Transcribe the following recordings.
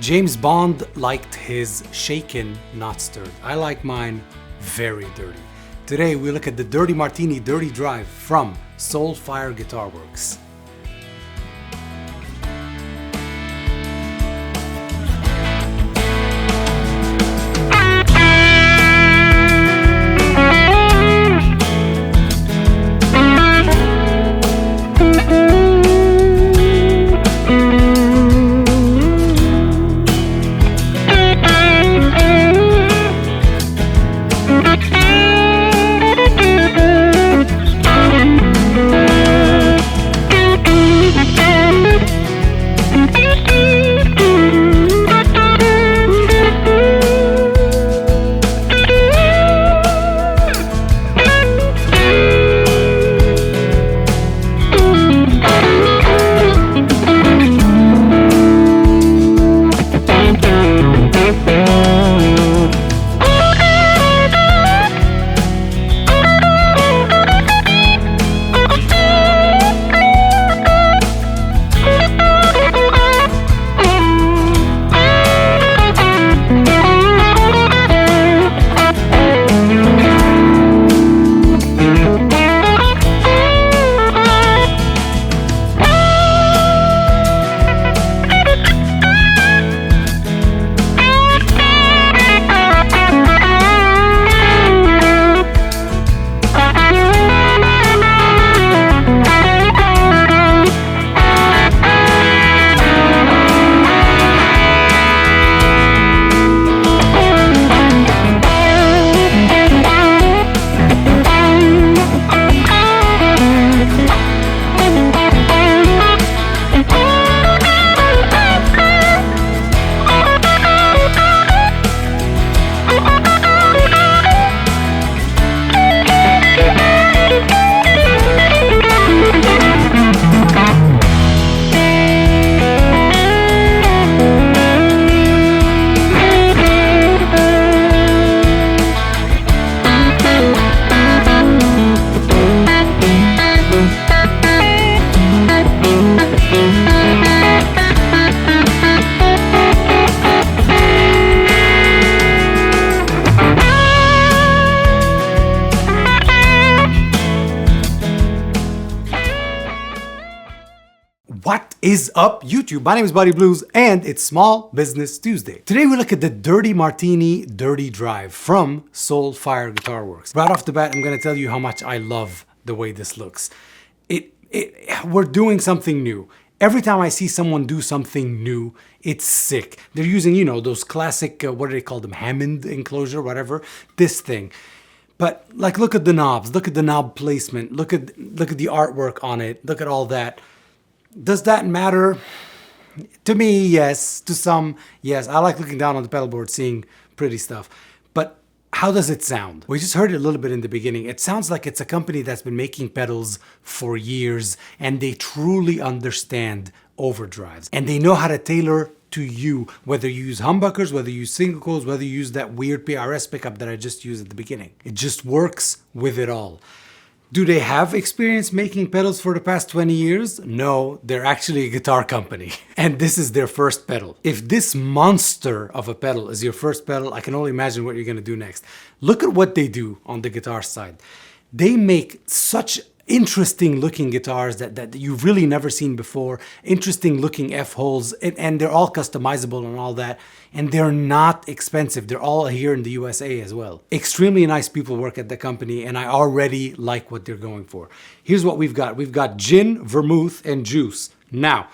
James Bond liked his shaken, not stirred. I like mine very dirty. Today we look at the Dirty Martini Dirty Drive from Soulfire Guitar Works. What is up, YouTube? My name is Buddy Blues and it's Small Business Tuesday. Today we look at the Dirty Martini Dirty Drive from Soulfire Guitar Works. Right off the bat, I'm going to tell you how much I love the way this looks. We're doing something new. Every time I see someone do something new, it's sick. They're using, you know, those classic, what do they call them? Hammond enclosure, whatever. This thing. But like, look at the knobs, look at the knob placement, look at the artwork on it, look at all that. Does that matter? To me, yes. To some, yes. I like looking down on the pedal board, seeing pretty stuff. But how does it sound? We just heard it a little bit in the beginning. It sounds like it's a company that's been making pedals for years and they truly understand overdrives. And they know how to tailor to you, whether you use humbuckers, whether you use single coils, whether you use that weird PRS pickup that I just used at the beginning. It just works with it all. Do they have experience making pedals for the past 20 years? No, they're actually a guitar company. And this is their first pedal. If this monster of a pedal is your first pedal, I can only imagine what you're gonna do next. Look at what they do on the guitar side. They make such interesting looking guitars that you've really never seen before, interesting looking F-holes, and they're all customizable and all that, and they're not expensive. They're all here in the USA as well. Extremely nice people work at the company, and I already like what they're going for. Here's what we've got. We've got gin, vermouth, and juice. Now,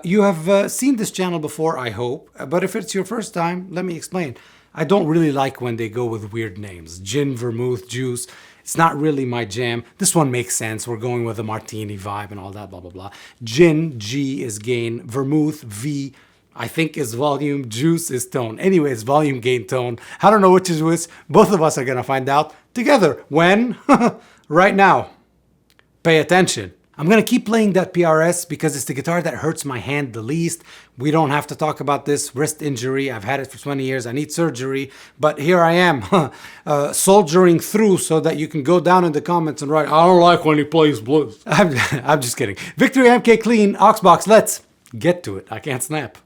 you have seen this channel before, I hope, but if it's your first time, let me explain. I don't really like when they go with weird names. Gin, vermouth, juice. It's not really my jam. This one makes sense. We're going with a martini vibe and all that, blah, blah, blah. Gin, G is gain. Vermouth, V, I think is volume. Juice is tone. Anyways, volume, gain, tone. I don't know which is which. Both of us are going to find out together. When? Right now. Pay attention. I'm going to keep playing that PRS because it's the guitar that hurts my hand the least. We don't have to talk about this wrist injury. I've had it for 20 years. I need surgery, but here I am soldiering through so that you can go down in the comments and write, I don't like when he plays blues. I'm just kidding. Victory MK Clean, Oxbox, let's get to it. I can't snap.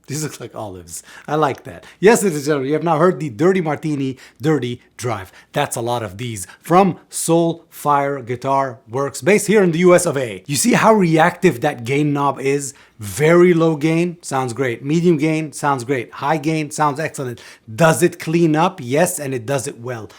These look like olives. I like that. Yes, ladies and gentlemen, you have now heard the Dirty Martini Dirty Drive. That's a lot of these from Soulfire Guitar Works, based here in the US of A. You see how reactive that gain knob is? Very low gain, sounds great. Medium gain, sounds great. High gain, sounds excellent. Does it clean up? Yes, and it does it well.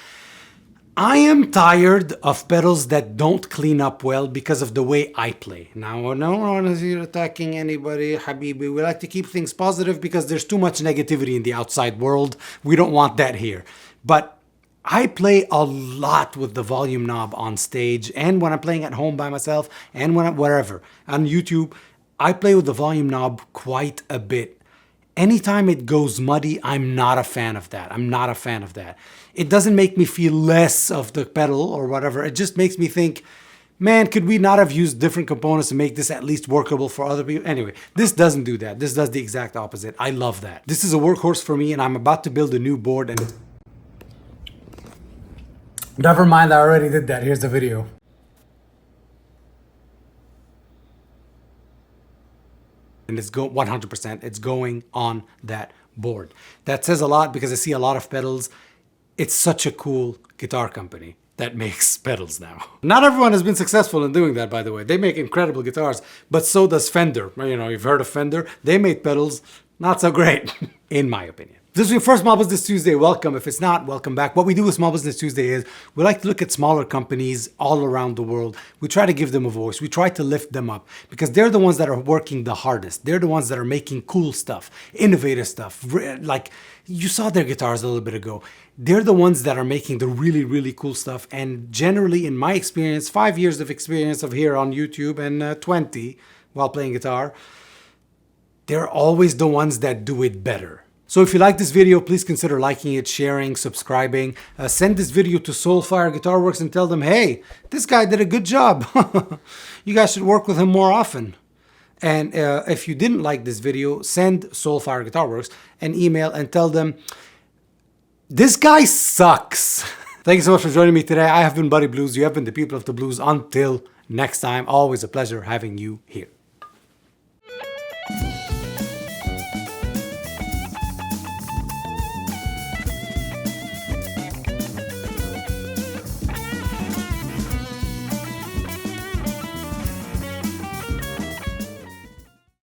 I am tired of pedals that don't clean up well because of the way I play. Now, no one is here attacking anybody, Habibi. We like to keep things positive because there's too much negativity in the outside world. We don't want that here. But I play a lot with the volume knob on stage, and when I'm playing at home by myself, and when I'm wherever. On YouTube, I play with the volume knob quite a bit. Anytime it goes muddy, I'm not a fan of that. I'm not a fan of that. It doesn't make me feel less of the pedal or whatever. It just makes me think, man, could we not have used different components to make this at least workable for other people? Anyway, this doesn't do that. This does the exact opposite. I love that. This is a workhorse for me, and I'm about to build a new board, and never mind, I already did that. Here's the video. And it's 100%, it's going on that board. That says a lot because I see a lot of pedals. It's such a cool guitar company that makes pedals now. Not everyone has been successful in doing that, by the way. They make incredible guitars, but so does Fender. You know, you've heard of Fender. They made pedals not so great, in my opinion. If this is your first Small Business Tuesday, welcome. If it's not, welcome back. What we do with Small Business Tuesday is we like to look at smaller companies all around the world. We try to give them a voice. We try to lift them up because they're the ones that are working the hardest. They're the ones that are making cool stuff, innovative stuff. Like you saw their guitars a little bit ago. They're the ones that are making the really, really cool stuff. And generally, in my experience, 5 years of experience of here on YouTube and 20 while playing guitar, they're always the ones that do it better. So if you like this video, please consider liking it, sharing, subscribing. Send this video to Soulfire Guitar Works and tell them, hey, this guy did a good job. You guys should work with him more often. And if you didn't like this video, send Soulfire Guitar Works an email and tell them, this guy sucks. Thank you so much for joining me today. I have been Buddy Blues. You have been the people of the blues. Until next time, always a pleasure having you here.